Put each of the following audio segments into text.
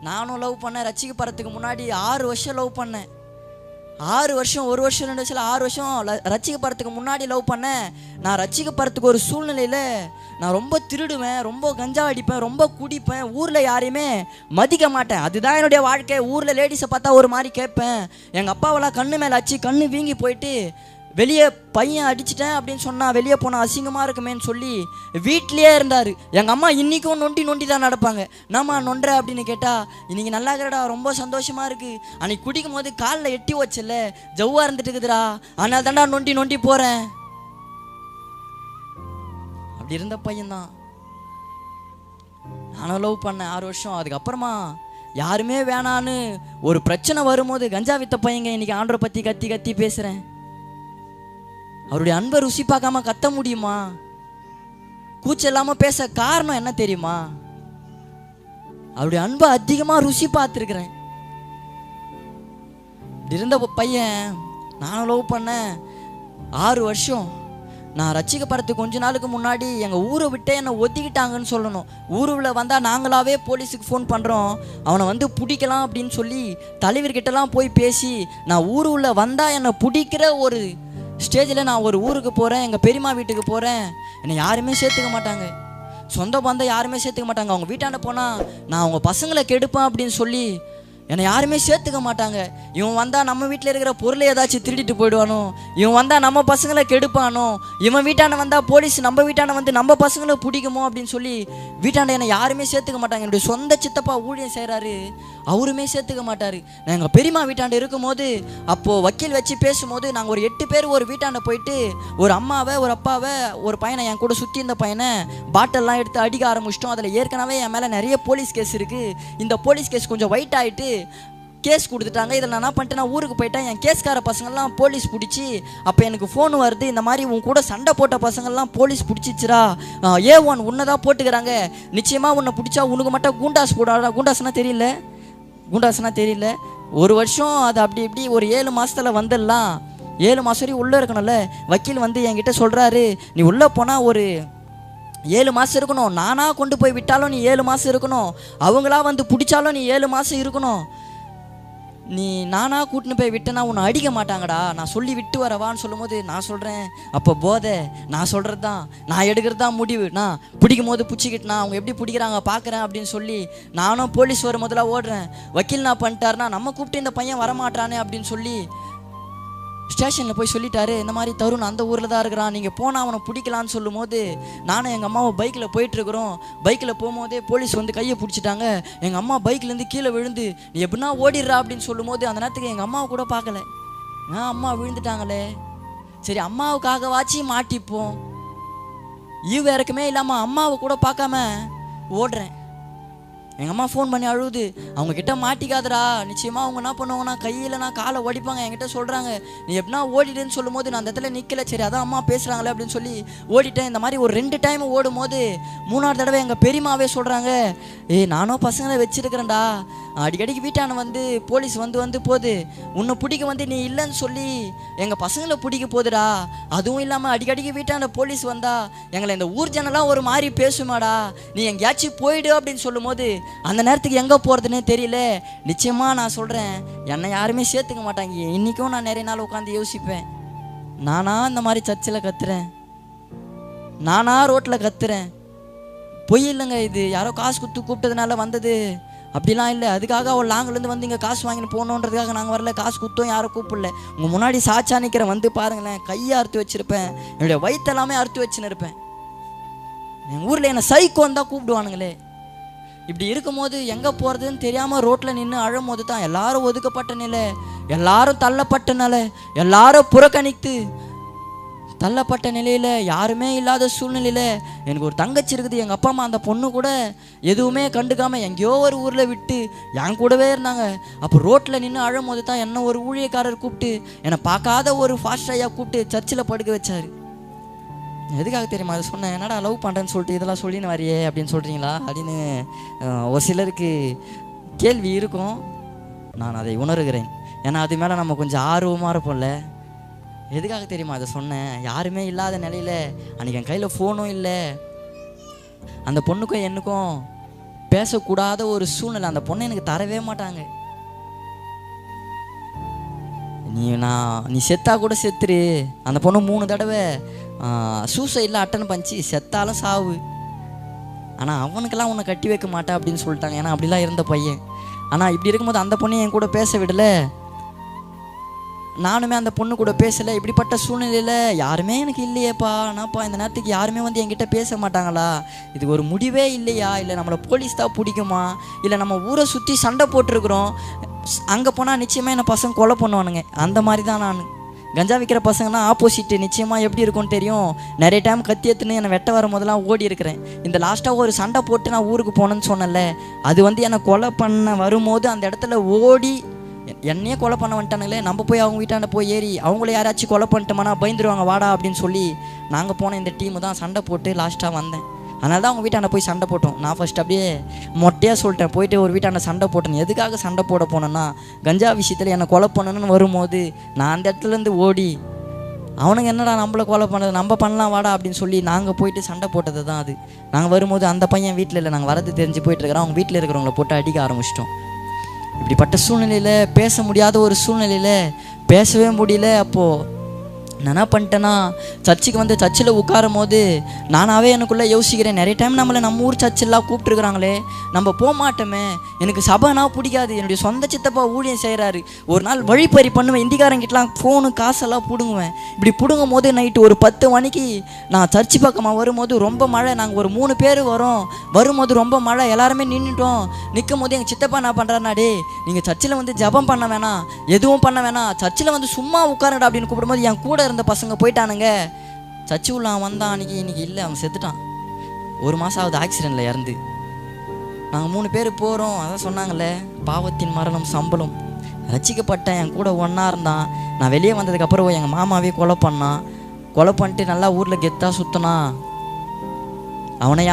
நானும் லவ் பண்ணேன். ரட்சிக்கப்படுறதுக்கு முன்னாடி 6 வருஷம் லவ் பண்ணேன். 6 வருஷம், 1 வருஷம் 2 வருஷம் 6 வருஷம் ரட்சிக்கப்படுறதுக்கு முன்னாடி லவ் பண்ணேன். நான் ரட்சிக்கப்படுறதுக்கு ஒரு சூழ்நிலையில் நான் ரொம்ப திருடுவேன், ரொம்ப கஞ்சா அடிப்பேன், ரொம்ப குடிப்பேன், ஊரில் யாரையுமே மதிக்க மாட்டேன். அதுதான் என்னுடைய வாழ்க்கை. ஊரில் லேடிஸை பார்த்தா ஒரு மாதிரி கேட்பேன். எங்கள் அப்பாவெல்லாம் கண்ணு மேலே அடிச்சு கண்ணு வீங்கி போயிட்டு வெளியே பையன் அடிச்சிட்டேன் அப்படின்னு சொன்னால் வெளியே போனால் அசிங்கமாக இருக்குமேன்னு சொல்லி வீட்லேயே இருந்தார். எங்கள் அம்மா இன்றைக்கும் நொண்டி தான் நடப்பாங்க. நாம்மா நொன்ற அப்படின்னு கேட்டால் இன்றைக்கி நல்லா இருக்கிறடா, ரொம்ப சந்தோஷமாக இருக்குது, அன்றைக்கி குடிக்கும் போது காலில் எட்டி வச்சல ஜவ்வாக இருந்துட்டு இருக்குதுடா, அதனால தாண்டா நொண்டி போகிறேன். அப்படி இருந்த பையன்தான். நானும் லவ் பண்ணேன் 6 வருஷம். அதுக்கப்புறமா யாருமே வேணான்னு ஒரு பிரச்சனை வரும்போது கஞ்சா வித்த பையங்க இன்றைக்கி ஆண்டவரை பற்றி கத்தி பேசுகிறேன். அவருடைய அன்பை ருசி பார்க்காம கத்த முடியுமா? கூச்சம் இல்லாமல் பேச காரணம் என்ன தெரியுமா? அவருடைய அன்பை அதிகமாக ருசி பார்த்துருக்குறேன். இருந்த பையன் நானும் லவ் பண்ணேன் 6 வருஷம். நான் ரட்சிக்கப்படுறதுக்கு கொஞ்ச நாளுக்கு முன்னாடி எங்கள் ஊரை விட்டே என்னை ஒத்திக்கிட்டாங்கன்னு சொல்லணும். ஊருவில் வந்தால் நாங்களாவே போலீஸுக்கு ஃபோன் பண்ணுறோம், அவனை வந்து பிடிக்கலாம் அப்படின்னு சொல்லி தலைவர்கிட்டலாம் போய் பேசி நான் ஊருள்ள வந்தால் என்னை பிடிக்கிற ஒரு ஸ்டேஜில் நான் ஒரு ஊருக்கு போகிறேன், எங்கள் பெரியம்மா வீட்டுக்கு போகிறேன். என்னை யாருமே சேர்த்துக்க மாட்டாங்க, சொந்த பந்தம் யாருமே சேர்த்துக்க மாட்டாங்க. அவங்க வீட்டாண்ட போனால் நான் அவங்க பசங்களை கெடுப்பேன் அப்படின்னு சொல்லி என்னை யாருமே சேர்த்துக்க மாட்டாங்க. இவன் வந்தால் நம்ம வீட்டில் இருக்கிற பொருளை ஏதாச்சும் திருடிட்டு போயிடுவானோ, இவன் வந்தால் நம்ம பசங்களை கெடுப்பானோ, இவன் வீட்டாண்ட வந்தால் போலீஸ் நம்ம வீட்டாண்ட வந்து நம்ம பசங்களை பிடிக்குமோ அப்படின்னு சொல்லி வீட்டாண்ட என்னை யாருமே சேர்த்துக்க மாட்டாங்க. என்னுடைய சொந்த சித்தப்பா ஊழியம் செய்கிறாரு, அவருமே சேர்த்துக்க மாட்டார். நான் எங்கள் பெரியம்மா வீட்டாண்ட இருக்கும்போது அப்போது வக்கீல் வச்சு பேசும்போது நாங்கள் ஒரு 8 பேர் ஒரு வீட்டாண்ட போயிட்டு ஒரு அம்மாவை ஒரு அப்பாவை ஒரு பையனை என் கூட சுற்றி இருந்த பையனை பாட்டெல்லாம் எடுத்து அடிக்க ஆரம்பிச்சிட்டோம். அதில் ஏற்கனவே என் மேலே நிறைய போலீஸ் கேஸ் இருக்குது. இந்த போலீஸ் கேஸ் கொஞ்சம் ஒயிட் ஆகிட்டு கேஸ் கொடுத்துட்டாங்க. இதில் நான் என்ன பண்ணிட்டேன், நான் ஊருக்கு போயிட்டேன். என் கேஸ்கார பசங்கள்லாம் போலீஸ் பிடிச்சி அப்போ எனக்கு ஃபோன் வருது, இந்த மாதிரி உன் கூட சண்டை போட்ட பசங்கள்லாம் போலீஸ் பிடிச்சிச்சுரா, A1 உன்னை தான் போட்டுக்கிறாங்க, நிச்சயமாக உன்னை பிடிச்சா உனக்கு மட்டும் கூண்டாஸ் போடாடா. கூண்டாஸ்னா தெரியல. 1 வருஷம் அது அப்படி இப்படி ஒரு 7 மாதத்தில் வந்துடலாம். 7 மாதம் வரையும் உள்ளே இருக்கணும்ல. வக்கீல் வந்து என்கிட்ட சொல்கிறாரு, நீ உள்ளே போனால் ஒரு 7 மாதம் இருக்கணும், நானாக கொண்டு போய் விட்டாலும் நீ 7 மாதம் இருக்கணும், அவங்களா வந்து பிடிச்சாலும் நீ 7 மாதம் இருக்கணும், நீ நானாக கூட்டின்னு போய் விட்டேன்னா உன்னை அடிக்க மாட்டாங்கடா, நான் சொல்லி விட்டு வரவான்னு சொல்லும் போது நான் சொல்கிறேன், அப்போ போதை நான் சொல்கிறது தான், நான் எடுக்கிறது தான் முடிவு, நான் பிடிக்கும் போது பிடிச்சிக்கிட்டேனா அவங்க எப்படி பிடிக்கிறாங்க பார்க்குறேன் அப்படின்னு சொல்லி நானும் போலீஸ் வர முதல்ல ஓடுறேன். வக்கீல் நான் பண்ணிட்டாருனா நம்ம கூப்பிட்டு இந்த பையன் வரமாட்டானே அப்படின்னு சொல்லி ஸ்டேஷனில் போய் சொல்லிட்டாரு, இந்த மாதிரி தருண் அந்த ஊரில் தான் இருக்கிறான், நீங்கள் போனால் அவனை பிடிக்கலான்னு சொல்லும் போது நானும் எங்கள் அம்மாவை பைக்கில் போயிட்டுருக்குறோம். பைக்கில் போகும்போதே போலீஸ் வந்து கையை பிடிச்சிட்டாங்க. எங்கள் அம்மா பைக்லேருந்து கீழே விழுந்து நீ எப்படின்னா ஓடிடுறா அப்படின்னு சொல்லும் போது அந்த நேரத்துக்கு எங்கள் அம்மாவை கூட பார்க்கல. அம்மா விழுந்துட்டாங்களே, சரி அம்மாவுக்காகவாச்சு மாட்டிப்போம், ஈவு இறக்குமே இல்லாமல் அம்மாவை கூட பார்க்காம ஓடுறேன். எங்கள் அம்மா ஃபோன் பண்ணி அழுகுது, அவங்கக்கிட்ட மாட்டிக்காதடா, நிச்சயமாக அவங்க என்ன பண்ணுவாங்கன்னா கையில் நான் காலை ஓடிப்பாங்க. என்கிட்ட சொல்கிறாங்க நீ எப்படின்னா ஓடிடுன்னு சொல்லும் போது நான் அந்த இடத்துல நிற்கல, சரி அதான் அம்மா பேசுகிறாங்களே அப்படின்னு சொல்லி ஓடிட்டேன். இந்த மாதிரி ஒரு 2 டைம் ஓடும் போது 3ஆவது தடவை எங்கள் பெரியம்மாவே சொல்கிறாங்க, நானும் பசங்களை வச்சுருக்கிறேன்டா, அடிக்கடிக்கு வீட்டான வந்து போலீஸ் வந்து போகுது, உன்னை பிடிக்க வந்து நீ இல்லைன்னு சொல்லி எங்கள் பசங்களை பிடிக்க போகுதுடா, அதுவும் இல்லாமல் அடிக்கடிக்கு வீட்டான போலீஸ் வந்தா எங்களை இந்த ஊர் ஜனெல்லாம் ஒரு மாதிரி பேசுமாடா, நீ எங்கேயாச்சும் போயிடு அப்படின்னு சொல்லும் போது அந்த நேரத்துக்கு எங்கே போகிறதுனே தெரியல. நிச்சயமாக நான் சொல்கிறேன், என்னை யாருமே சேர்த்துக்க மாட்டாங்க. இன்றைக்கும் நான் நிறைய நாள் உட்காந்து யோசிப்பேன், நானா இந்த மாதிரி சர்ச்சில் கத்துறேன், நானா ரோட்டில் கத்துறேன், பொய் இல்லைங்க, இது யாரோ காசு குத்து கூப்பிட்டதுனால வந்தது அப்படிலாம் இல்லை. அதுக்காக அவள் லாங்கிலேருந்து வந்து இங்கே காசு வாங்கின்னு போகணுன்றதுக்காக நாங்கள் வரல, காசு குத்தோம் யாரும் கூப்பிடல. உங்கள் முன்னாடி சாச்சா நிற்கிறேன், வந்து பாருங்களேன், கையை அறுத்து வச்சுருப்பேன், என்னுடைய வயிற்றெல்லாமே அறுத்து வச்சுன்னு இருப்பேன். எங்கள் ஊரில் என்னை சைக்கோன்னு தான் கூப்பிடுவானுங்களே. இப்படி இருக்கும்போது எங்கே போகிறதுன்னு தெரியாமல் ரோட்டில் நின்று அழும்போது தான் எல்லாரும் ஒதுக்கப்பட்ட நிலை, எல்லாரும் தள்ளப்பட்ட நிலை, எல்லாரும் புறக்கணித்து தள்ளப்பட்ட நிலையில், யாருமே இல்லாத சூழ்நிலையில் எனக்கு ஒரு தங்கச்சி இருக்குது. எங்கள் அப்பா அம்மா அந்த பொண்ணு கூட எதுவுமே கண்டுக்காமல் எங்கேயோ ஒரு ஊரில் விட்டு என் கூடவே இருந்தாங்க. அப்போ ரோட்டில் நின்று அழும்போது தான் என்ன ஒரு ஊழியக்காரர் கூப்பிட்டு என்னை பார்க்காத ஒரு ஃபாஸ்ட் ஐயா கூப்பிட்டு சர்ச்சில் படுக்க வச்சார். எதுக்காக தெரியுமா அதை சொன்னேன், என்னடா லவ் பண்ணுறேன்னு சொல்லிட்டு இதெல்லாம் சொல்லின்னு வரையே அப்படின்னு சொல்கிறீங்களா அப்படின்னு ஒரு சிலருக்கு கேள்வி இருக்கும். நான் அதை உணர்கிறேன், ஏன்னா அது மேலே நம்ம கொஞ்சம் ஆர்வமாக இருப்போம்ல. எதுக்காக தெரியுமா அதை சொன்னேன், யாருமே இல்லாத நிலையில் அன்றைக்கி என் கையில் ஃபோனும் இல்லை, அந்த பொண்ணுக்கும் எனக்கும் பேசக்கூடாத ஒரு சூழ்நிலை. அந்த பொண்ணை எனக்கு தரவே மாட்டாங்க. நீ செத்தா கூட செத்துரு. அந்த பொண்ணு 3 தடவை சூசைடில் அட்டன் பண்ணிச்சு, செத்தாலும் சாவு. ஆனால் அவனுக்கெல்லாம் உன்னை கட்டி வைக்க மாட்டேன் அப்படின்னு சொல்லிட்டாங்க. ஏன்னா அப்படிலாம் இருந்த பையன். ஆனால் இப்படி இருக்கும்போது அந்த பொண்ணை என் கூட பேச விடலை, நானுமே அந்த பொண்ணு கூட பேசலை. இப்படிப்பட்ட சூழ்நிலையில் யாருமே எனக்கு இல்லையேப்பா, ஆனாப்பா இந்த நேரத்துக்கு யாருமே வந்து என்கிட்ட பேச மாட்டாங்களா, இதுக்கு ஒரு முடிவே இல்லையா, இல்லை நம்மளை போலீஸ் தான் பிடிக்குமா, இல்லை நம்ம ஊரை சுற்றி சண்டை போட்டிருக்கிறோம், அங்கே போனால் நிச்சயமாக என்னை பசங்க கொலை பண்ணுவானுங்க. அந்த மாதிரி தான் நான். கஞ்சா விற்கிற பசங்கன்னா ஆப்போசிட்டு நிச்சயமாக எப்படி இருக்கும்னு தெரியும். நிறைய டைம் கத்தி எடுத்துன்னு என்னை வெட்ட வரும் போதெல்லாம் ஓடி இருக்கிறேன். இந்த லாஸ்ட்டாக ஒரு சண்டை போட்டு நான் ஊருக்கு போனேன்னு சொன்னேன்ல, அது வந்து என்னை கொலை பண்ண வரும்போது அந்த இடத்துல ஓடி என்னையே கொலை பண்ண வந்துட்டானுங்களே, நம்ம போய் அவங்க வீட்டாண்ட போய் ஏறி அவங்கள யாராச்சும் கொலை பண்ணிட்டோம்னா பயந்துருவாங்க வாடா அப்படின்னு சொல்லி நாங்கள் போன இந்த டீமு தான் சண்டை போட்டு லாஸ்ட்டாக வந்தேன். அதனால தான் அவங்க வீட்டாண்ட போய் சண்டை போட்டோம். நான் ஃபஸ்ட் அப்படியே மொட்டையாக சொல்லிட்டேன், போயிட்டு ஒரு வீட்டாண்ட சண்டை போட்டேன். எதுக்காக சண்டை போட போனேன்னா, கஞ்சா விஷயத்தில் என்னை கொலை பண்ணணுன்னு வரும்போது நான் அந்த இடத்துலேருந்து ஓடி அவனுங்க என்னடா நம்மளை கொலை பண்ணது, நம்ம பண்ணலாம் வாடா அப்படின்னு சொல்லி நாங்கள் போயிட்டு சண்டை போட்டது தான் அது. நாங்கள் வரும்போது அந்த பையன் வீட்டில் இல்லை, நாங்கள் வரது தெரிஞ்சு போயிட்டுருக்கிறோம். அவங்க வீட்டில் இருக்கிறவங்கள போட்டு அடிக்க ஆரம்பிச்சிட்டோம். இப்படிப்பட்ட சூழ்நிலையில், பேச முடியாத ஒரு சூழ்நிலையில், பேசவே முடியல. அப்போது நான் என்ன பண்ணிட்டேன்னா, சர்ச்சுக்கு வந்து சர்ச்சில் உட்காரும் போது நானாகவே எனக்குள்ளே யோசிக்கிறேன், நிறைய டைம் நம்மளை நம்ம ஊர் சர்ச்செல்லாம் கூப்பிட்டுருக்குறாங்களே, நம்ம போக மாட்டோமே, எனக்கு சபைனா பிடிக்காது. என்னுடைய சொந்த சித்தப்பா ஊழியம் செய்கிறாரு, ஒரு நாள் வழிப்பறி பண்ணுவேன், இந்திக்காரங்கிட்டலாம் ஃபோனு காசெல்லாம் பிடுங்குவேன். இப்படி பிடுங்கும் போது நைட்டு ஒரு 10 மணிக்கு நான் சர்ச்சு பக்கமாக வரும்போது ரொம்ப மழை. நாங்கள் ஒரு 3 பேர் வரும்போது ரொம்ப மழை, எல்லாருமே நின்றுட்டோம். நிற்கும் போது எங்கள் சித்தப்பா என்ன பண்ணுறாருனா, டே நீங்கள் சர்ச்சில் வந்து ஜபம் பண்ண வேணாம், எதுவும் பண்ண வேணாம், சர்ச்சில் வந்து சும்மா உட்காருடா அப்படின்னு கூப்பிடும்போது என் கூட இருந்த பசங்க போயிட்டானுங்க. சர்ச்சு உள்ள அவன் வந்தான், இன்னைக்கு இல்லை, அவன் செத்துட்டான். 1 மாதம் ஆகுது ஆக்சிடெண்ட்டில் இறந்து. நாங்கள் 3 பேர் போகிறோம். அதான் சொன்னாங்களே, பாவத்தின் மரணம் சம்பளம். ரசிக்கப்பட்டேன், என் கூட ஒன்றா இருந்தான். நான் வெளியே வந்ததுக்கப்புறம் எங்கள் மாமாவே கொலை பண்ணிட்டு நல்லா ஊரில் கெத்தாக சுற்றினான். அவனை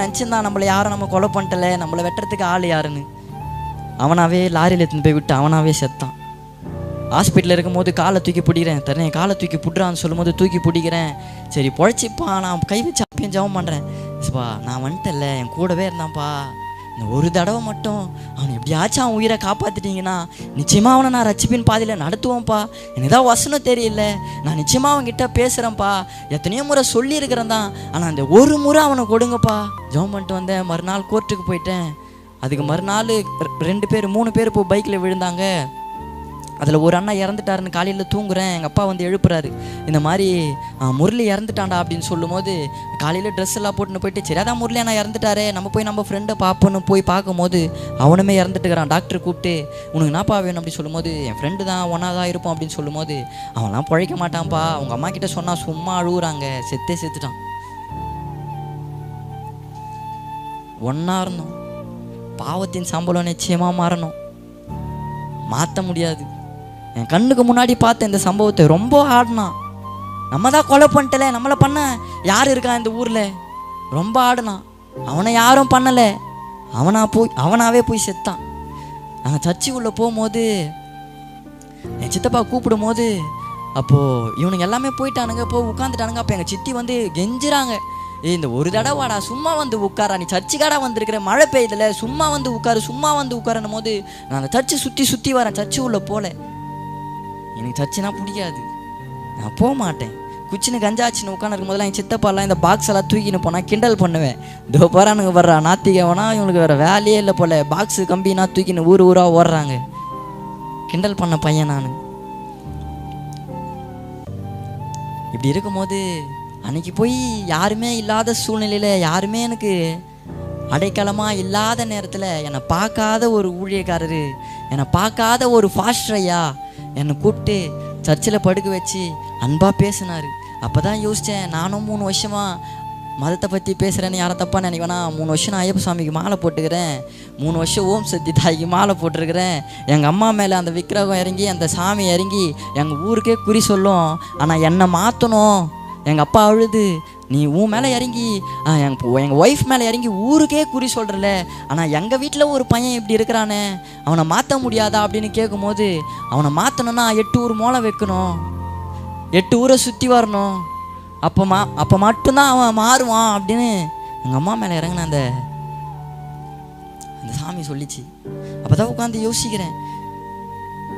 நினச்சிருந்தான் நம்மளை யாரும் நம்ம கொலை பண்ணிட்டல, நம்மளை வெட்டுறதுக்கு ஆள் யாருன்னு. அவனாவே லாரியில் எடுத்துன்னு போய் விட்டு அவனாவே செத்தான். ஹாஸ்பிட்டலில் இருக்கும்போது காலை தூக்கி பிடிக்கிறேன், தரேன் காலை தூக்கி பிடிறான்னு சொல்லும்போது தூக்கி பிடிக்கிறேன். சரி பொழைச்சிப்பா, நான் கை வச்சு அப்பயும் ஜெபம் பண்ணுறேன். பா நான் வந்துட்டல, என் கூடவே இருந்தான்ப்பா, இந்த ஒரு தடவை மட்டும் அவனை எப்படியாச்சும் அவன் உயிரை காப்பாற்றிட்டீங்கன்னா நிச்சயமாக அவனை நான் ரட்சிப்பின் பாதியில் நடத்துவோம்ப்பா. எனக்கு தான் வசனம் தெரியல, நான் நிச்சயமாக அவன்கிட்ட பேசுகிறேன்ப்பா, எத்தனையோ முறை சொல்லியிருக்கிறேன் தான், ஆனால் அந்த ஒரு முறை அவனை கொடுங்கப்பா. ஜெபம் பண்ணிட்டு வந்தேன். மறுநாள் கோர்ட்டுக்கு போயிட்டேன். அதுக்கு மறுநாள் 3 பேர் இப்போ பைக்கில் விழுந்தாங்க. அதில் ஒரு அண்ணா இறந்துட்டாருன்னு காலையில் தூங்குறேன். எங்கள் அப்பா வந்து எழுப்புறாரு, இந்த மாதிரி முரளி இறந்துட்டான்டா அப்படின்னு சொல்லும் போது காலையில் ட்ரெஸ் எல்லாம் போட்டுன்னு போயிட்டு, சரி அதான் முரளி அண்ணா இறந்துட்டாரே, நம்ம ஃப்ரெண்டை பார்ப்போன்னு போய் பார்க்கும்போது அவனுமே இறந்துட்டுக்கிறான். டாக்டர் கூப்பிட்டு உனக்கு என்னப்பா வேணும் அப்படி சொல்லும்போது, என் ஃப்ரெண்டு தான் ஒன்றா தான் இருப்போம் அப்படின்னு சொல்லும்போது, அவன்லாம் பிழைக்க மாட்டான்ப்பா, அவங்க அம்மா கிட்ட சொன்னால் சும்மா அழுகுறாங்க, செத்துட்டான். ஒன்றா இருந்தோம். பாவத்தின் சம்பளம் நிச்சயமாக மாறணும், மாற்ற முடியாது. என் கண்ணுக்கு முன்னாடி பார்த்த இந்த சம்பவத்தை ரொம்ப ஆடினான். நம்ம தான் கொலை பண்ணிட்டல, நம்மளை பண்ண யார் இருக்கா இந்த ஊரில், ரொம்ப ஆடினான். அவனை யாரும் பண்ணலை, அவனாவே போய் செத்தான். நாங்கள் சர்ச்சு உள்ளே போகும்போது என் சித்தப்பா கூப்பிடும் போது, அப்போது இவனுங்க எல்லாமே போயிட்டானுங்க, போய் உட்காந்துட்டானுங்க. அப்போ எங்கள் சித்தி வந்து கெஞ்சுறாங்க, இந்த ஒரு தடவாடா சும்மா வந்து உட்காரா, நீ சர்ச்சுக்காடா வந்திருக்கிற, மழை பெய்யுதுல, சும்மா வந்து உட்காருன்னும் போது நான் அந்த சர்ச்சு சுற்றி வரேன். சர்ச்சு உள்ள போல, எனக்கு சர்ச்சுனா பிடிக்காது, நான் போக மாட்டேன். குச்சின்னு கஞ்சாச்சின்னு உட்காந்துருக்கும் போதெல்லாம் என் சித்தப்பாலாம் இந்த பாக்ஸ் எல்லாம் தூக்கின்னு போனால் கிண்டல் பண்ணுவேன். இதோ போகிறானுங்க வர்றா நாத்திகவனா, இவனுக்கு வேறு வேலையே இல்லை போல, பாக்ஸு கம்பினா தூக்கின்னு ஊராக ஓடுறாங்க. கிண்டல் பண்ண பையன் நான். இப்படி இருக்கும்போது அன்னைக்கு போய் யாருமே இல்லாத சூழ்நிலையில், யாருமே எனக்கு அடைக்கலமாக இல்லாத நேரத்தில் என்னை பார்க்காத ஒரு ஊழியக்காரரு, என்னை பார்க்காத ஒரு ஃபாஸ்டர் ஐயா என்னை கூப்பிட்டு சர்ச்சில் படுக்க வச்சு அன்பாக பேசினார். அப்போ தான் யோசித்தேன், நானும் 3 வருஷமாக மதத்தை பற்றி பேசுகிறேன்னு யாரை தப்பாக நினைக்கவேனா. 3 வருஷம் நான் ஐயப்ப சாமிக்கு மாலை போட்டுக்கிறேன், 3 வருஷம் ஓம் சக்தி தாய்க்கு மாலை போட்டிருக்கிறேன். எங்கள் அம்மா மேலே அந்த விக்கிரகம் இறங்கி, அந்த சாமி இறங்கி எங்கள் ஊருக்கே குறி சொல்லும். ஆனால் என்னை மாற்றணும். எங்கள் அப்பா அழுது, நீ உன் மேலே இறங்கி எங்கள் ஒய்ஃப் மேலே இறங்கி ஊருக்கே குறி சொல்கிறல, ஆனால் எங்கள் வீட்டில் ஒரு பையன் இப்படி இருக்கிறானே, அவனை மாற்ற முடியாதா அப்படின்னு கேட்கும்போது, அவனை மாற்றணுன்னா 8 ஊர் மோளை வைக்கணும், 8 ஊரை சுற்றி வரணும், அப்போ மட்டும்தான் அவன் மாறுவான் அப்படின்னு எங்கள் அம்மா மேலே இறங்கின அந்த அந்த சாமி சொல்லிச்சு. அப்போ தான் உட்காந்து யோசிக்கிறேன்,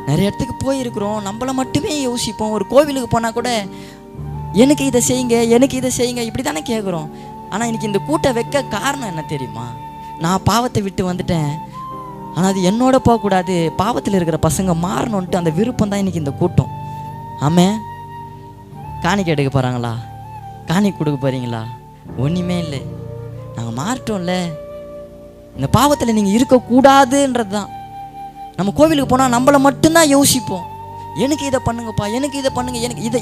நிறைய இடத்துக்கு போயிருக்கிறோம், நம்மளை மட்டுமே யோசிப்போம். ஒரு கோவிலுக்கு போனால் கூட எனக்கு இதை செய்யுங்க, எனக்கு இதை செய்யுங்க, இப்படி தானே கேட்குறோம். ஆனால் இன்னைக்கு இந்த கூட்டை வைக்க காரணம் என்ன தெரியுமா? நான் பாவத்தை விட்டு வந்துட்டேன், ஆனால் அது என்னோட போகக்கூடாது, பாவத்தில் இருக்கிற பசங்க மாறணுன்ட்டு அந்த விருப்பம் தான் இன்னைக்கு இந்த கூட்டம். ஆமாம், காணிக்கை எடுக்க போகிறாங்களா, காணிக்கை கொடுக்க போகிறீங்களா? ஒன்றுமே இல்லை, நாங்கள் மாறிட்டோம்ல. இந்த பாவத்தில் நீங்கள் இருக்கக்கூடாதுன்றது தான். நம்ம கோவிலுக்கு போனால் நம்மளை மட்டும்தான் யோசிப்போம், எனக்கு இதை பண்ணுங்கப்பா, எனக்கு இதை பண்ணுங்க, எனக்கு இதை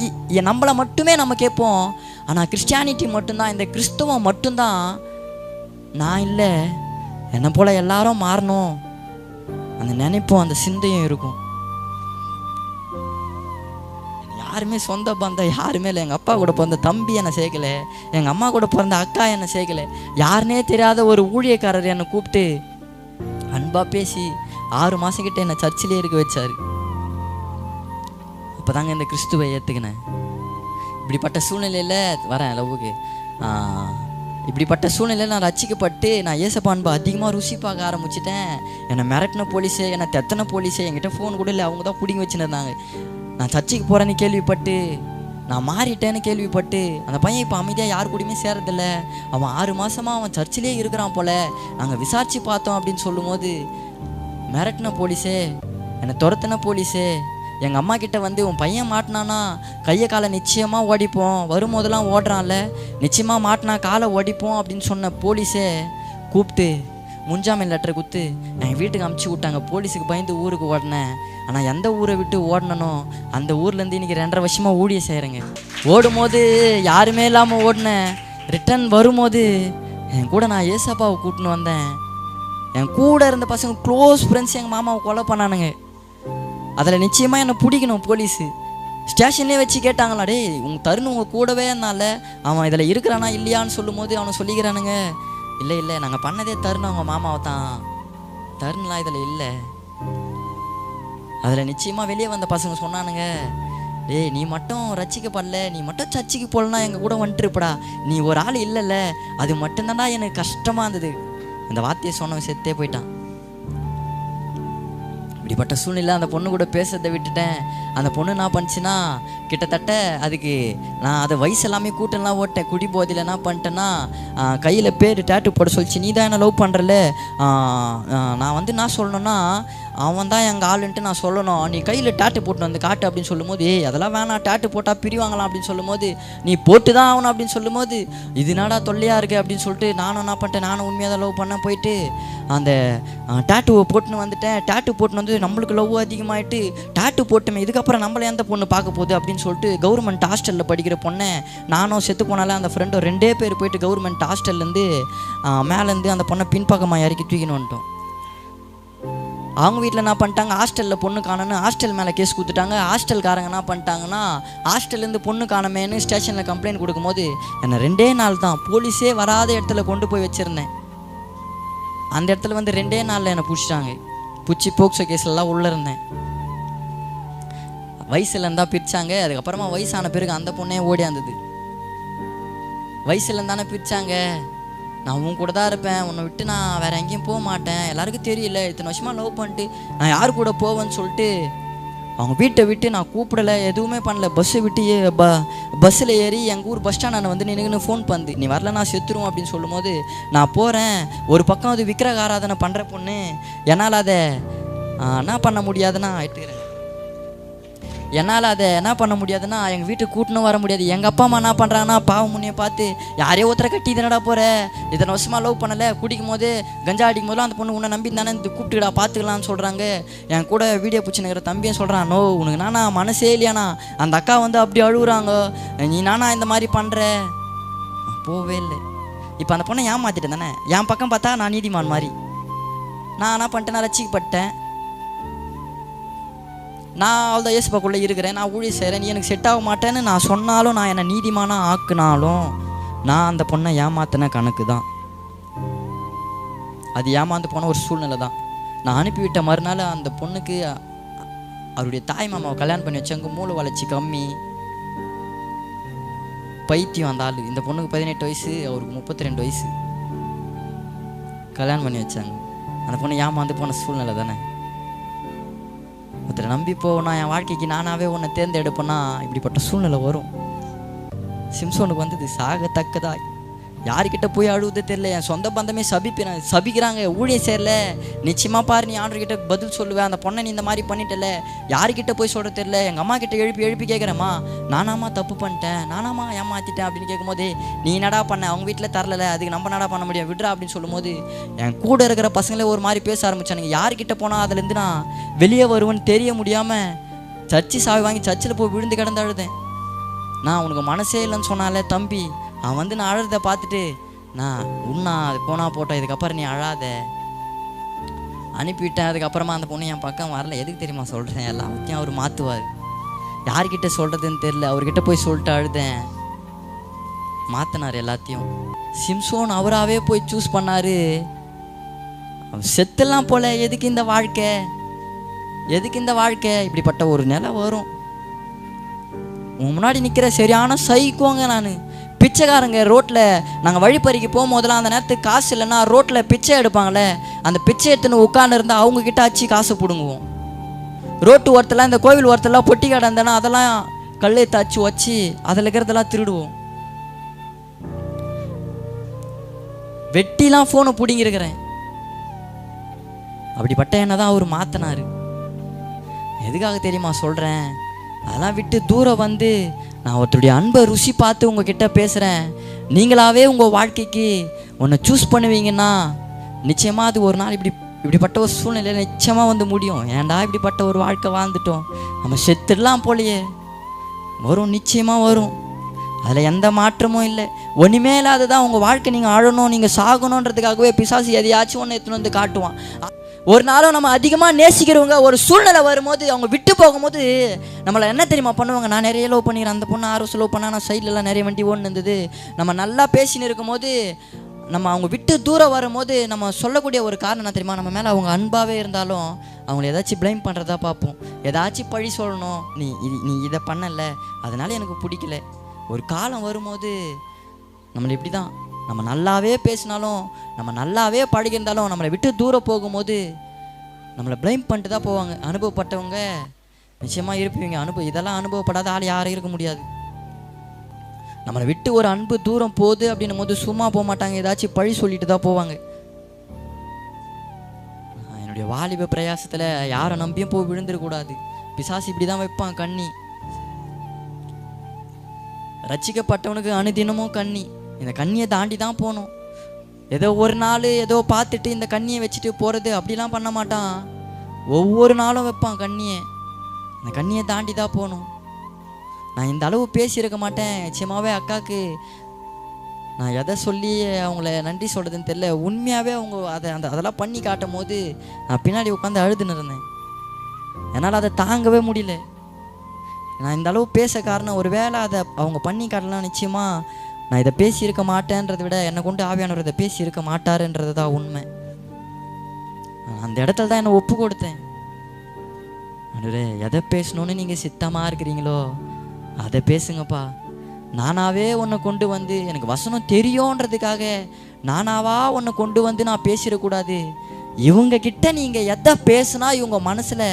நம்மளை மட்டுமே நம்ம கேட்போம். ஆனால் கிறிஸ்டியானிட்டி மட்டும்தான், இந்த கிறிஸ்தவம் மட்டும்தான், நான் இல்லை என்னை போல் எல்லாரும் மாறணும் அந்த நினைப்போம், அந்த சிந்தையும் இருக்கும். யாருமே சொந்த பந்தம் யாருமே இல்லை. எங்கள் அப்பா கூட பிறந்த தம்பி என்னை சேர்க்கலை, எங்கள் அம்மா கூட பிறந்த அக்கா என்னை சேர்க்கலை. யாருனே தெரியாத ஒரு ஊழியக்காரர் என்னை கூப்பிட்டு அன்பாக பேசி 6 மாதம் கிட்ட என்னை சர்ச்சிலே இருக்க வச்சார். அப்போ தாங்க இந்த கிறிஸ்துவை ஏற்றுக்கினேன். இப்படிப்பட்ட சூழ்நிலையில் வரேன் லவ்வுக்கு. இப்படிப்பட்ட சூழ்நிலையில் நான் ரசிக்கப்பட்டு நான் ஏசப்பா அன்பை அதிகமாக ருசி பார்க்க ஆரம்பிச்சிட்டேன். என்னை மிரட்டின போலீஸு, என்னை தெத்தனை போலீஸு, என்கிட்ட ஃபோன் கூட இல்லை, அவங்க தான் பிடிங்கி வச்சுருந்தாங்க. நான் சர்ச்சுக்கு போகிறேன்னு கேள்விப்பட்டு, நான் மாறிட்டேன்னு கேள்விப்பட்டு, அந்த பையன் இப்போ அமைதியாக யார் கூடயுமே சேரதில்லை. அவன் 6 மாதமாக அவன் சர்ச்சிலே இருக்கிறான் போல், நாங்கள் விசாரித்து பார்த்தோம் அப்படின்னு சொல்லும் போது, மிரட்டின போலீஸே, என்னை துரத்தின போலீஸே, எங்கள் அம்மா கிட்ட வந்து உன் பையன் மாட்டினானா கையை காலை நிச்சயமாக ஓடிப்போம், வரும்போதெல்லாம் ஓடுறான்ல, நிச்சயமாக மாட்டினா காலை ஓடிப்போம் அப்படின்னு சொன்ன போலீஸே கூப்பிட்டு முன்ஜாமீன் லெட்டரை கொடுத்து எங்கள் வீட்டுக்கு அமுச்சு விட்டாங்க. போலீஸுக்கு பயந்து ஊருக்கு ஓடினேன். ஆனால் எந்த ஊரை விட்டு ஓடனோ அந்த ஊர்லேருந்து இன்றைக்கி 2.5 வருஷமாக ஊழிய செய்கிறேங்க. ஓடும்போது யாருமே இல்லாமல் ஓடினேன். ரிட்டன் வரும்போது என் கூட நான் ஏசப்பாவை கூட்டின்னு வந்தேன். என் கூட இருந்த பசங்க க்ளோஸ் ஃப்ரெண்ட்ஸ் எங்கள் மாமாவை கொலை பண்ணானுங்க. அதில் நிச்சயமாக என்னை பிடிக்கணும் போலீஸு. ஸ்டேஷன்லேயே வச்சு கேட்டாங்களா, டே உங்கள் தருண் உங்கள் கூடவே இருந்தால அவன் இதில் இருக்கிறானா இல்லையான்னு சொல்லும் போது அவனை சொல்லிக்கிறானுங்க, இல்லை இல்லை நாங்கள் பண்ணதே தருண் அவங்க மாமாவை தான், தருண்லாம் இதில் இல்லை. அதில் நிச்சயமாக வெளியே வந்த பசங்க சொன்னானுங்க, டேய் நீ மட்டும் ரசிக்கப்படல, நீ மட்டும் சர்ச்சுக்கு போகலன்னா எங்கள் கூட வந்துட்டுருப்படா, நீ ஒரு ஆள் இல்லைல்ல, அது மட்டும்தான்டா எனக்கு கஷ்டமாக இருந்தது. அந்த வார்த்தையை சொன்னவன் செத்தே போயிட்டான். இப்படிப்பட்ட சூழ்நிலை அந்த பொண்ணு கூட பேசுறதை விட்டுட்டேன். அந்த பொண்ணு என்ன பண்ணிச்சுன்னா, கிட்டத்தட்ட அதுக்கு நான் அதை வயசு எல்லாமே கூட்டம்லாம் ஓட்டேன். குடி போதையில் என்ன பண்ணிட்டேன்னா, கையில் பேர் டேட்டு போட சொல்லிச்சு. நீ தான் என்ன லவ் பண்ணுறல, நான் வந்து என்ன சொல்லணும்னா அவன் தான் எங்கள் ஆளுன்ட்டு நான் சொல்லணும், நீ கையில் டேட்டு போட்டு வந்து காட்டு அப்படின்னு சொல்லும்போது, அதெல்லாம் வேணாம், டேட்டு போட்டால் பிரிவாங்களாம் அப்படின்னு சொல்லும்போது, நீ போட்டு தான் ஆகணும் அப்படின்னு சொல்லும்போது, இது என்னடா தொல்லையாக இருக்குது அப்படின்னு சொல்லிட்டு நானும் என்ன பண்ணிட்டேன், நானும் உண்மையாக தான் லவ் பண்ண போயிட்டு அந்த டேட்டுவை போட்டுன்னு வந்துட்டேன். டேட்டு போட்டுன்னு வந்து நம்மளுக்கு லவ் அதிகமாகிட்டு, டேட்டு போட்டுமே இதுக்கப்புறம் நம்மளை எந்த பொண்ணு பார்க்க போகுது அப்படின்னு சொல்லிட்டு கவர்மெண்ட் ஹாஸ்டலில் படிக்கிற பொண்ணை நானும் செத்து போனால அந்த ஃப்ரெண்டும் 2 பேர் போயிட்டு கவர்மெண்ட் ஹாஸ்டல்லேருந்து மேலேருந்து அந்த பொண்ணை பின்பக்கமாக இறக்கி தூக்கின்னு வந்துட்டோம். அவங்க வீட்டில் என்ன பண்ணிட்டாங்க, ஹாஸ்டலில் பொண்ணு காணன்னு ஹாஸ்டல் மேலே கேஸ் கொடுத்துட்டாங்க. ஹாஸ்டல்காரங்க என்ன பண்ணிட்டாங்கன்னா, ஹாஸ்டல்லேருந்து பொண்ணு காணமேன்னு ஸ்டேஷனில் கம்ப்ளைண்ட் கொடுக்கும்போது என்னை 2 நாள் தான் போலீஸே வராத இடத்துல கொண்டு போய் வச்சுருந்தேன். அந்த இடத்துல வந்து 2 நாளில் என்னை பிடிச்சிட்டாங்க. பிடிச்சி போக்சோ கேஸ்லாம் உள்ளே இருந்தேன். வயசுலேருந்தா பிரித்தாங்க. அதுக்கப்புறமா வயசான பிறகு அந்த பொண்ணே ஓடியாந்தது. வயசுலேருந்தானே பிரித்தாங்க. நான் உன் கூட தான் இருப்பேன், உன்னை விட்டு நான் வேறு எங்கேயும் போக மாட்டேன், எல்லாருக்கும் தெரியல, இத்தனை வருஷமாக லவ் பண்ணிட்டு நான் யார் கூட போவேன்னு சொல்லிட்டு அவங்க வீட்டை விட்டு நான் கூப்பிடலை, எதுவுமே பண்ணல. பஸ்ஸை விட்டு பஸ்ஸில் ஏறி எங்கள் ஊர் பஸ் ஸ்டாண்ட் வந்து நின்றுன்னு ஃபோன் பண்ணு, நீ வரல நான் செத்துருவோம் அப்படின்னு சொல்லும் போது நான் போகிறேன். ஒரு பக்கம் அது விக்கிரக ஆராதனை பண்ணுற பொண்ணு, என்னால் அதை என்ன பண்ண முடியாதுன்னா ஆயிட்டுக்கிறேன். என்னால் அதை என்ன பண்ண முடியாதுன்னா எங்கள் வீட்டுக்கு கூட்டின்னு வர முடியாது. எங்கள் அப்பா அம்மா என்ன பண்ணுறாங்கன்னா, பாவம் முன்னையை பார்த்து யாரையோ ஒருத்தரை கட்டி இதனடா போகிற, இத்தனை வருஷமாக லவ் பண்ணலை, குடிக்கும் போது கஞ்சா அடிக்கும் போதெல்லாம் அந்த பொண்ணு உன்னை நம்பி தானே இந்த கூப்பிட்டுடா பார்த்துக்கலான்னு சொல்கிறாங்க. என் கூட வீடியோ பிடிச்சினுக்கிற தம்பியும் சொல்கிறான், நோ உனக்கு நானா மனசே இல்லையாண்ணா, அந்த அக்கா வந்து அப்படி அழுகுறாங்க, நீ நானா இந்த மாதிரி பண்ணுற. போவே இல்லை. இப்போ அந்த பொண்ணை ஏமாத்திட்டேன் தானே, என் பக்கம் பார்த்தா நான் நீதிமான் மாதிரி. நான் என்ன பண்ணிட்டேன், நான் ரசிக்கப்பட்டேன். நான் அவ்வளோதான் ஏசுப்பாக்குள்ளே இருக்கிறேன், நான் ஊழிய செய்கிறேன், நீ எனக்கு செட் ஆக மாட்டேன்னு நான் சொன்னாலும், நான் என்னை நீதிமானாக ஆக்குனாலும் நான் அந்த பொண்ணை ஏமாத்தின கணக்கு தான். அது ஏமாந்து போன ஒரு சூழ்நிலை தான். நான் அனுப்பிவிட்ட மறுநாள் அந்த பொண்ணுக்கு அவருடைய தாய் மாமாவை கல்யாணம் பண்ணி வச்சாங்க. மூளை வளர்ச்சி கம்மி, பைத்தியம் அந்த ஆள். இந்த பொண்ணுக்கு 18 வயசு, அவருக்கு 32 வயசு. கல்யாணம் பண்ணி வச்சாங்க. அந்த பொண்ணு ஏமாந்து போன சூழ்நிலை தானே. ஒருத்தரை நம்பி போனா என் வாழ்க்கைக்கு நானாவே உன்னை தேர்ந்தெடுப்பேன்னா இப்படிப்பட்ட சூழ்நிலை வரும். சிம்சோனுக்கு வந்தது சாகத்தக்கதா. யாருக்கிட்ட போய் அழுவுது தெரியல. என் சொந்த பந்தமே சபிக்கிறாங்க. ஊழியம் சேரல, நிச்சயமாக பாரு நீ ஆண்டவர்கிட்ட பதில் சொல்லுவேன், அந்த பொண்ணை நீ இந்த மாதிரி பண்ணிட்டல. யாருக்கிட்ட போய் சொல்ல தெரியல. எங்கள் அம்மா கிட்ட எழுப்பி கேட்குறேம்மா, நானாம்மா தப்பு பண்ணிட்டேன், நானாம்மா ஏமாற்றிட்டேன் அப்படின்னு கேட்கும்போது, நீ என்னடா பண்ண, அவங்க வீட்டில் தரல, அதுக்கு நம்ம என்னடா பண்ண முடியும், விட்றா அப்படின்னு சொல்லும்போது என் கூட இருக்கிற பசங்களே ஒரு மாதிரி பேச ஆரம்பிச்சானுங்க. யாருக்கிட்ட போனால் அதுலேருந்து நான் வெளியே வருவேன்னு தெரிய முடியாமல் சர்ச்சு சாவி வாங்கி சர்ச்சில் போய் விழுந்து கிடந்து அழுதேன். நான் உனக்கு மனசே இல்லைன்னு சொன்னாலே தம்பி, அவன் வந்து நான் அழுறத பார்த்துட்டு, நான் உன்னா அது போனா போட்டோம், இதுக்கப்புறம் நீ அழாத அனுப்பிவிட்டேன். அதுக்கப்புறமா அந்த பொண்ணு என் பக்கம் வரல. எதுக்கு தெரியுமா சொல்கிறேன், எல்லாத்தையும் அவர் மாற்றுவார். யார்கிட்ட சொல்கிறதுன்னு தெரில, அவர்கிட்ட போய் சொல்லிட்டு அழுதேன், மாற்றினார் எல்லாத்தையும். சிம்சோன் அவராகவே போய் சூஸ் பண்ணார். செத்துலாம் போல, எதுக்கு இந்த வாழ்க்கை, எதுக்கு இந்த வாழ்க்கை, இப்படிப்பட்ட ஒரு நிலை வரும். உன் முன்னாடி நிற்கிற சரியான சைக்கோங்க. நான் பிச்சைக்காரங்க ரோட்டில் நாங்கள் வழிப்பறிக்கு போகும்போதெல்லாம் அந்த நேரத்துக்கு காசு இல்லைன்னா ரோட்டில் பிச்சை எடுப்பாங்களே, அந்த பிச்சை எடுத்துன்னு உட்காந்து இருந்தால் அவங்கக்கிட்ட ஆச்சு காசு பிடுங்குவோம். ரோட்டு ஓரத்தில் இந்த கோவில் ஓரத்தெல்லாம் பொட்டி கடை இருந்தேன்னா அதெல்லாம் கல்லை தாச்சு வச்சு அதில் இருக்கிறதெல்லாம் திருடுவோம். வெட்டிலாம் ஃபோனை பிடிங்கிருக்கிறேன். அப்படிப்பட்ட என்ன தான் அவர் மாற்றினார். எதுக்காக தெரியுமா சொல்கிறேன், அதெல்லாம் விட்டு தூரம் வந்து நான் ஒருத்தருடைய அன்பை ருசி பார்த்து உங்ககிட்ட பேசுகிறேன். நீங்களாவே உங்கள் வாழ்க்கைக்கு ஒன்றை சூஸ் பண்ணுவீங்கன்னா நிச்சயமாக அது ஒரு நாள் இப்படிப்பட்ட ஒரு சூழ்நிலையில் நிச்சயமாக வந்து முடியும். ஏன்டா இப்படிப்பட்ட ஒரு வாழ்க்கை வாழ்ந்துட்டோம், நம்ம செத்துடலாம் போலையே, வரும், நிச்சயமாக வரும். அதில் எந்த மாற்றமும் இல்லை. ஒன்றுமே இல்லாததான் உங்கள் வாழ்க்கை. நீங்கள் அழணும், நீங்கள் சாகணுன்றதுக்காகவே பிசாசு எதையாச்சும் ஒன்று எடுத்துன்னு வந்து காட்டுவான். ஒரு நாளும் நம்ம அதிகமாக நேசிக்கிறவங்க ஒரு சூழ்நிலை வரும்போது அவங்க விட்டு போகும்போது நம்மளை என்ன தெரியுமா பண்ணுவாங்க, நான் நிறைய லவ் பண்ணிக்கிறேன், அந்த பொண்ணு ஆர்வம் லவ் பண்ணால் நான் சைட்லலாம் நிறைய வண்டி ஓடுன்னு இருந்தது, நம்ம நல்லா பேசின்னு இருக்கும்போது நம்ம அவங்க விட்டு தூரம் வரும்போது நம்ம சொல்லக்கூடிய ஒரு காரணம் என்ன தெரியுமா, நம்ம மேலே அவங்க அன்பாகவே இருந்தாலும் அவங்கள ஏதாச்சும் ப்ளைம் பண்ணுறதா பார்ப்போம், ஏதாச்சும் பழி சொல்லணும், நீ இதை பண்ணலை அதனால எனக்கு பிடிக்கல. ஒரு காலம் வரும்போது நம்மளை இப்படி தான், நம்ம நல்லாவே பேசினாலும் நம்ம நல்லாவே பழகிருந்தாலும் நம்மளை விட்டு தூரம் போகும்போது நம்மளை ப்ளைம் பண்ணிட்டு தான் போவாங்க. அனுபவப்பட்டவங்க நிச்சயமாக இருப்பீங்க. இதெல்லாம் அனுபவப்படாத ஆள் யாரும் இருக்க முடியாது. நம்மளை விட்டு ஒரு அன்பு தூரம் போகுது அப்படின்னும் போது சும்மா போக மாட்டாங்க, ஏதாச்சும் பழி சொல்லிட்டு தான் போவாங்க. என்னுடைய வாலிப பிரயாசத்தில் யாரை நம்பியும் போய் விழுந்துடக்கூடாது. பிசாசு இப்படி தான் வைப்பான் கண்ணி. ரட்சிக்கப்பட்டவனுக்கு அனுதினமும் கண்ணி. இந்த கண்ணியை தாண்டி தான் போகணும். ஏதோ ஒரு நாள் ஏதோ பார்த்துட்டு இந்த கண்ணியை வச்சுட்டு போகிறது அப்படிலாம் பண்ண மாட்டான். ஒவ்வொரு நாளும் வைப்பான் கண்ணியை. இந்த கண்ணியை தாண்டி தான் போகணும். நான் இந்த அளவு பேசியிருக்க மாட்டேன். நிச்சயமாகவே அக்காவுக்கு நான் எதை சொல்லி அவங்கள நன்றி சொல்கிறதுன்னு தெரியல. உண்மையாகவே அவங்க அதெல்லாம் பண்ணி காட்டும் போது நான் பின்னாடி உட்காந்து அழுதுன்னு இருந்தேன். என்னால் அதை தாங்கவே முடியல. நான் இந்த அளவு பேச காரணம் ஒரு வேளை அதை அவங்க பண்ணி காட்டலாம். நிச்சயமாக நான் இதை பேசியிருக்க மாட்டேன்றதை விட என்னை கொண்டு ஆவியானவர் இதை பேசியிருக்க மாட்டாருன்றது தான் உண்மை. அந்த இடத்துல தான் என்னை ஒப்பு கொடுத்தேன். எதை பேசணுன்னு நீங்கள் சித்தமாக இருக்கிறீங்களோ அதை பேசுங்கப்பா. நானாவே உன்னை கொண்டு வந்து எனக்கு வசனம் தெரியுன்றதுக்காக நானாவா உன்னை கொண்டு வந்து நான் பேசிடக்கூடாது. இவங்க கிட்ட நீங்கள் எதை பேசுனா இவங்க மனசில்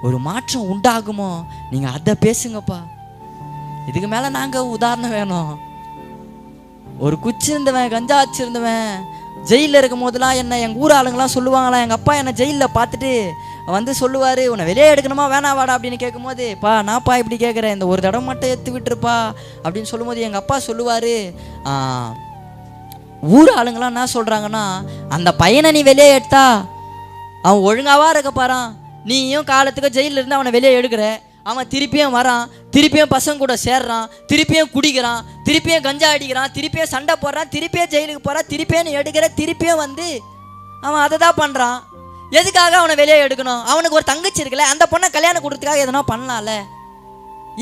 ஒரு மாற்றம் உண்டாகுமோ நீங்கள் அதை பேசுங்கப்பா. இதுக்கு மேலே நாங்கள் உதாரணம் வேணும். ஒரு குச்சி இருந்தவன், கஞ்சா வச்சிருந்தவன் ஜெயிலில் இருக்கும் போதெல்லாம் என்ன எங்கள் ஊர் ஆளுங்களாம் சொல்லுவாங்களாம். எங்கள் அப்பா என்னை ஜெயிலில் பார்த்துட்டு வந்து சொல்லுவார், உன்னை வெளியே எடுக்கணுமா வேணா வாடா அப்படின்னு கேட்கும்போது, பா நான்ப்பா இப்படி கேட்குறேன், இந்த ஒரு தடவை மட்டும் எடுத்து விட்டுருப்பா அப்படின்னு சொல்லும்போது எங்கள் அப்பா சொல்லுவார், ஊர் ஆளுங்களாம் என்ன சொல்கிறாங்கன்னா, அந்த பையனை நீ வெளியே எடுத்தா அவன் ஒழுங்காவா இருக்க பாறான், நீயும் காலத்துக்கு ஜெயிலில் இருந்து அவனை வெளியே எடுக்கிற, அவன் திருப்பியும் வரான், திருப்பியும் பசங்க கூட சேர்றான், திருப்பியும் குடிக்கிறான், திருப்பியும் கஞ்சா அடிக்கிறான், திருப்பியும் சண்டை போடுறான், திருப்பியும் ஜெயிலுக்கு போகிறான், திருப்பியும் நீ எடுக்கிற, திருப்பியும் வந்து அவன் அதை தான் பண்ணுறான். எதுக்காக அவனை வெளியே எடுக்கணும்? அவனுக்கு ஒரு தங்கச்சி இருக்குல்ல, அந்த பொண்ணை கல்யாணம் கொடுத்ததுக்காக எதனா பண்ணலாம்ல.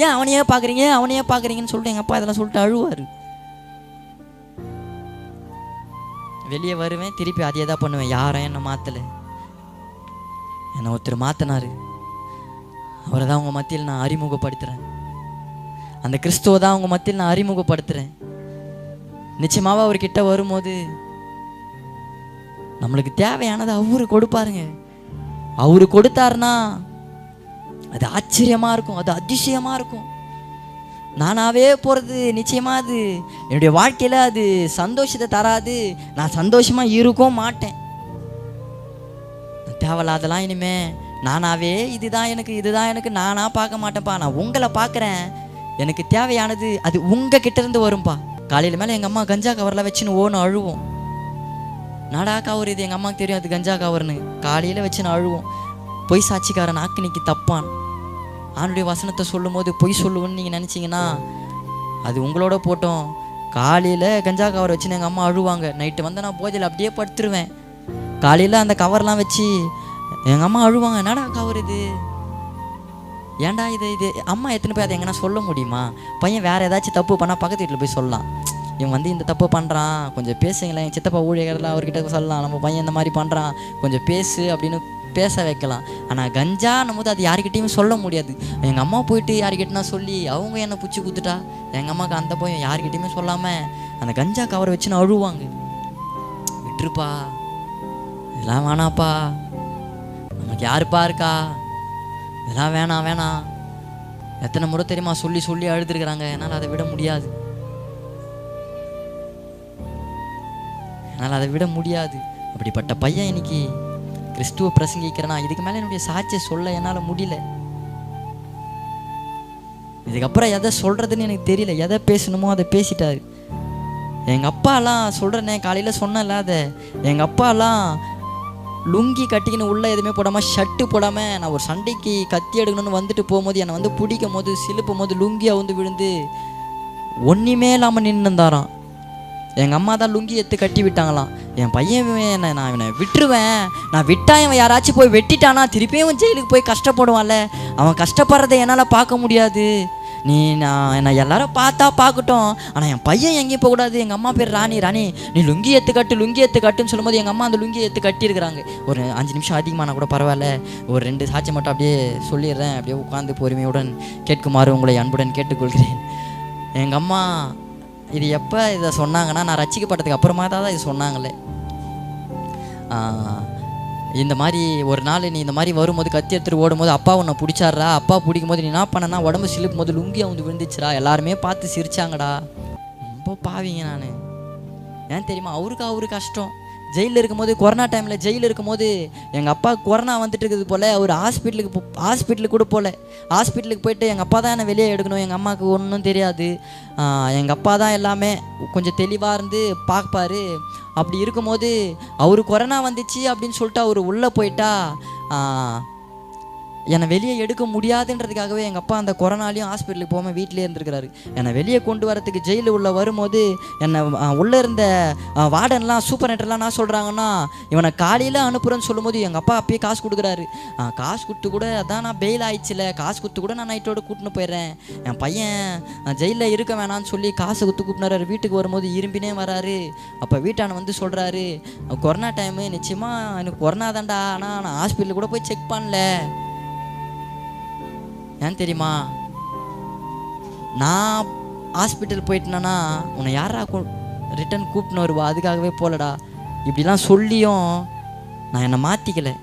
ஏன் அவனையே பார்க்குறீங்கன்னு சொல்லிட்டு எங்கள் அப்பா இதெல்லாம் சொல்லிட்டு அழுவார். வெளியே வருவேன், திருப்பி அதையே தான் பண்ணுவேன். யாரும் என்னை மாற்றலை, என்னை ஒருத்தர் மாற்றினார். அவரை தான் உங்கள் மத்தியில் நான் அறிமுகப்படுத்துகிறேன். அந்த கிறிஸ்துவை தான் உங்கள் மத்தியில் நான் அறிமுகப்படுத்துகிறேன். நிச்சயமாக அவர்கிட்ட வரும்போது நம்மளுக்கு தேவையானது அவரு கொடுப்பாருங்க. அவரு கொடுத்தாருன்னா அது ஆச்சரியமாக இருக்கும், அது அதிசயமாக இருக்கும். நானாகவே போகிறது நிச்சயமாக அது என்னுடைய வாழ்க்கையில் அது சந்தோஷத்தை தராது. நான் சந்தோஷமாக இருக்கவும் மாட்டேன். தேவையில்லாதெல்லாம் இனிமே நானாகவே இதுதான் எனக்கு நானாக பார்க்க மாட்டேன்ப்பா. நான் உங்களை பார்க்குறேன். எனக்கு தேவையானது அது உங்கள் கிட்டேருந்து வரும்பா. காலையில் மேலே எங்கள் அம்மா கஞ்சா கவரில் வச்சுன்னு ஓன்னு அழுவோம். நாடா கவர் இது எங்கள் அம்மாவுக்கு தெரியும் அது கஞ்சா கவர்னு. காலையில் வச்சுன்னு அழுவோம். பொய் சாட்சிக்காரன் ஆக்கினிக்கு தப்பான். ஆணுடைய வசனத்தை சொல்லும் போது பொய் சொல்லுவோன்னு நீங்கள் நினச்சிங்கன்னா அது உங்களோட போட்டோம். காலையில் கஞ்சா கவர் வச்சுன்னு எங்கள் அம்மா அழுவாங்க. நைட்டு வந்து நான் போதையில் அப்படியே படுத்துருவேன். காலையில் அந்த கவர்லாம் வச்சு எங்கள் அம்மா அழுவாங்க. என்னடா கவர் இது, ஏன்டா இது அம்மா எத்தனை போய் அதை எங்கன்னா சொல்ல முடியுமா? பையன் வேறு ஏதாச்சும் தப்பு பண்ணால் பக்கத்து வீட்டில் போய் சொல்லலாம். இவன் வந்து இந்த தப்பு பண்ணுறான், கொஞ்சம் பேசுங்களேன். என் சித்தப்பா ஊழியர்கள்லாம் அவர்கிட்ட சொல்லலாம், நம்ம பையன் இந்த மாதிரி பண்ணுறான், கொஞ்சம் பேசு அப்படின்னு பேச வைக்கலாம். ஆனால் கஞ்சான்னும் போது அது யாருக்கிட்டையும் சொல்ல முடியாது. எங்கள் அம்மா போயிட்டு யாருக்கிட்டனா சொல்லி அவங்க என்னை பிடிச்சி கொடுத்துட்டா எங்கள் அம்மாவுக்கு அந்த பையன் யாருக்கிட்டையுமே சொல்லாமல் அந்த கஞ்சா கவரை வச்சுன்னு அழுவாங்க. விட்டுருப்பா, இதெல்லாம் வேணாப்பா, நமக்கு யாருப்பா இருக்கா, இதெல்லாம் வேணாம். எத்தனை முறை தெரியுமா சொல்லி அழுதுருக்குறாங்க. என்னால் அதை விட முடியாது. அப்படிப்பட்ட பையன் இன்னைக்கு கிறிஸ்துவ பிரசங்கிக்கிறேன்னா இதுக்கு மேலே என்னுடைய சாட்சியை சொல்ல என்னால் முடியல. இதுக்கப்புறம் எதை சொல்கிறதுன்னு எனக்கு தெரியல. எதை பேசணுமோ அதை பேசிட்டாரு. எங்கள் அப்பாலாம் சொல்கிறேனே, காலையில் சொன்னல அதை, எங்கள் அப்பாலாம் லுங்கி கட்டிக்கின்னு உள்ளே எதுவுமே போடாமல் ஷர்ட்டு போடாமல் நான் ஒரு சண்டைக்கு கத்தி எடுக்கணும்னு வந்துட்டு போகும்போது என்னை வந்து பிடிக்கும் போது சிலுப்பும் போது லுங்கியை வந்து விழுந்து ஒன்றுமே இல்லாமல் நின்றுந்தாராம். எங்கள் அம்மா தான் லுங்கி எடுத்து கட்டி விட்டாங்களாம். என் பையன் நான் இவனை விட்டுருவேன், நான் விட்டா இவன் யாராச்சும் போய் வெட்டிட்டானா திருப்பியும் ஜெயிலுக்கு போய் கஷ்டப்படுவான்ல, அவன் கஷ்டப்படுறதை என்னால் பார்க்க முடியாது. நான் எல்லாரும் பார்க்கட்டும், ஆனால் என் பையன் எங்கேயும் போகக்கூடாது. எங்கள் அம்மா பேர் ராணி, நீ லுங்கி எடுத்து கட்டுன்னு சொல்லும்போது எங்கள் அம்மா அந்த லுங்கியை எடுத்து கட்டியிருக்கிறாங்க. ஒரு 5 நிமிஷம் அதிகமான கூட பரவாயில்ல, ஒரு 2 சாட்சி மட்டும் அப்படியே சொல்லிடுறேன், அப்படியே உட்காந்து பொறுமையுடன் கேட்குமாறு உங்களை அன்புடன் கேட்டுக்கொள்கிறேன். எங்கள் அம்மா இது எப்போ இதை சொன்னாங்கன்னா, நான் ரட்சிக்கப்பட்டதுக்கு அப்புறமா தான் இது சொன்னாங்களே. இந்த மாதிரி ஒரு நாள் நீ இந்த மாதிரி வரும்போது கத்தி எடுத்துகிட்டு ஓடும்போது அப்பா உன்னை பிடிச்சாடுறா, அப்பா பிடிக்கும் போது நீ என்ன பண்ணனா உடம்பு சிலுப்பும் போது லுங்கியை வந்து விழுந்துச்சுரா, எல்லாருமே பார்த்து சிரிச்சாங்கடா. ரொம்ப பாவிங்க நான். ஏன் தெரியுமா, அவரு கஷ்டம். ஜெயிலில் இருக்கும்போது, கொரோனா டைமில் ஜெயிலில் இருக்கும்போது எங்கள் அப்பா கொரோனா வந்துட்டு இருக்குது போல், அவர் ஹாஸ்பிட்டலுக்கு கூட போகல. ஹாஸ்பிட்டலுக்கு போயிட்டு எங்கள் அப்பா தான் என்னை வெளியே எடுக்கணும். எங்கள் அம்மாவுக்கு ஒன்றும் தெரியாது. எங்கள் அப்பா தான் எல்லாமே கொஞ்சம் தெளிவாக இருந்து பார்ப்பார். அப்படி இருக்கும்போது அவர் கொரோனா வந்துச்சு அப்படின்னு சொல்லிட்டு அவர் உள்ளே போயிட்டா என்னை வெளியே எடுக்க முடியாதுன்றதுக்காகவே எங்கள் அப்பா அந்த கொரோனாலையும் ஹாஸ்பிட்டலுக்கு போகாமல் வீட்டிலே இருந்திருக்கிறாரு. என்னை வெளியே கொண்டு வரத்துக்கு ஜெயிலில் உள்ள வரும்போது என்னை உள்ளே இருந்த வார்டன்லாம் சூப்பர்நெட்டர்லாம் என்ன சொல்கிறாங்கன்னா, இவனை காலையில் அனுப்புகிறேன்னு சொல்லும்போது எங்கள் அப்பா அப்பயே காசு கொடுக்குறாரு. காசு கொடுத்து கூட அதான் நான் பெயில் ஆயிடுச்சுல, காசு கொடுத்து கூட நான் நைட்டோடு கூட்டின்னு போயிடுறேன், என் பையன் ஜெயிலில் இருக்க வேணான்னு சொல்லி காசு கொடுத்து கூப்பிட்றாரு. வீட்டுக்கு வரும்போது இரும்பினே வராரு. அப்போ வீட்டான வந்து சொல்கிறாரு, கொரோனா டைமு நிச்சயமாக எனக்கு கொரோனா தான்டா, ஆனால் நான் ஹாஸ்பிட்டலில் கூட போய் செக் பண்ணல. ஏன் தெரியுமா, நான் ஹாஸ்பிட்டல் போயிட்டேன்னா உன்னை யாரா ரிட்டன் கூப்பிட்டுன்னு வருவா, அதுக்காகவே போகலடா. இப்படிலாம் சொல்லியும் நான் என்னை மாற்றிக்கலை.